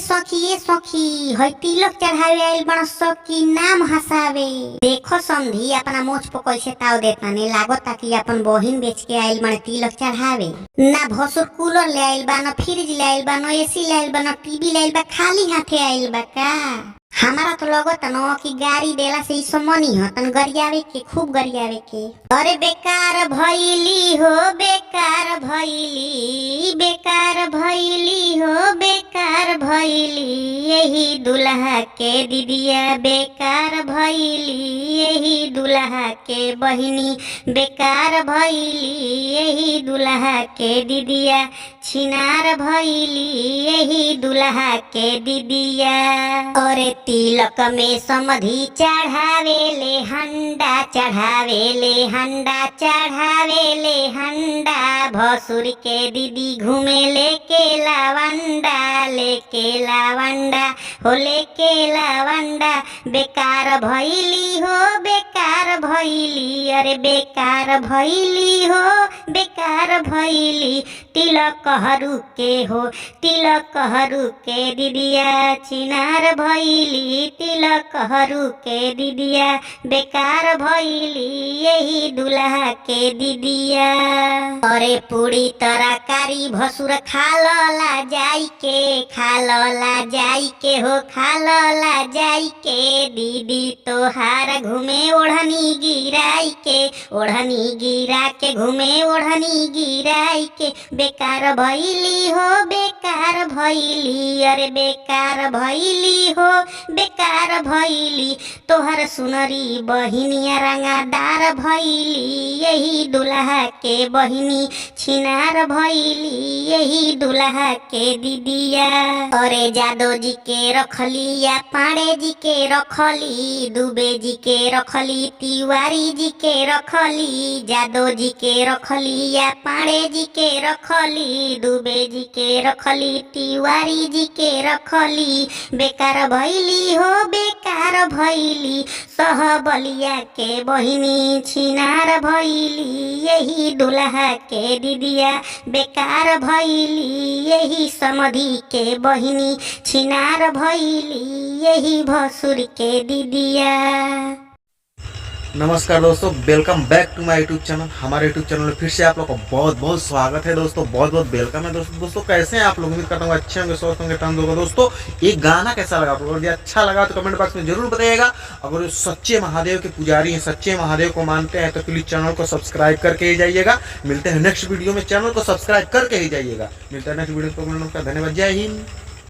सखी हई तिलक चढ़ावे आइल बड़ सखी नाम हसावे। देखो समधी अपना मोछ पर कैसे ताव देता ने लागता कि अपन बहिन बेच के आइल बड़ तिलक चढ़ावे। ना भसुर कूलर ले आइल बा, ना फ्रिज ले आइल बा, ना एसी ले आइल बा, ना टीवी ले आइल बा, खाली हाथे आइल बा का। हमारा तो लगता न कि गाड़ी देला से मनी ह तन गरियावे के, खूब गरियावे के। अरे बेकार भइली हो, बेकार भइली, बेकार भइली हो, बेकार भइली यही दुल्हा के दीदिया, बेकार भइली यही दुल्हा के बहिनी, बेकार भइली यही दुल्हा के दीदिया, छिनार भइली यही दुल्हा के दीदिया। अरे तिलक में समधी चढ़ावेले हंडा, चढ़ावेले हंडा, चढ़ावेले हंडा, भसुर के दीदी घूमे लेके लावंडा, लेके लावंडा हो, लेके लावंडा। बेकार भइली हो, बेकार भइली, अरे बेकार भइली हो, बेकार भइली तिलक हरू के हो, तिलक हरू के दीदिया, छिनार भइली तिलक हरू के दीदिया, बेकार भइली यही दुल्हा के दीदिया। अरे पूरी तरकारी भसुर खालला जाई के, खालला जाई के हो, खालला जाई के, दीदी तोहार घूमे ओढ़नी गिराई के, ओढ़नी गिरा के घूमे ओढ़नी गिराई के, बेकार भइली हो, बेकार भइली, अरे बेकार भइली हो, बेकार भइली तोहर सुनरी बहिनिया रंगादार भइली यही दुल्हा के बहिनी, छिनार भइली यही दुल्हा के दीदिया। अरे जादव जी के रखली या पांडे जी के रखली, दुबे जी के रखली, तिवारी जी के रखली, जादव जी के रखली या पांडे जी के रखली, दुबे जी के रखली, तिवारी जी के रखली, बेकार भइली हो, बेकार भइली सहबलिया के बहिनी, छिनार भइली यही दुल्हा के दीदिया, बेकार भइली यही समधी के बहिनी, छिनार भइली यही भसुर के दीदिया। नमस्कार दोस्तों, वेलकम बैक टू माय यूट्यूब चैनल। हमारे यूट्यूब चैनल में फिर से आप लोग का बहुत बहुत स्वागत है दोस्तों, बहुत बहुत वेलकम है दोस्तों। कैसे हैं आप लोग? उम्मीद करता हूँ अच्छे होंगे, स्वस्थ होंगे, तंदुरुस्त होगा। दोस्तों ये गाना कैसा लगा आप लोगों को? यदि अच्छा लगा तो कमेंट बॉक्स में जरूर बताइएगा। अगर सच्चे महादेव के पुजारी हैं, सच्चे महादेव को मानते हैं तो प्लीज चैनल को सब्सक्राइब करके ही जाइएगा। मिलते हैं नेक्स्ट वीडियो में, चैनल को सब्सक्राइब करके ही जाइएगा। मिलते हैं नेक्स्ट वीडियो में, धन्यवाद, जय हिंद।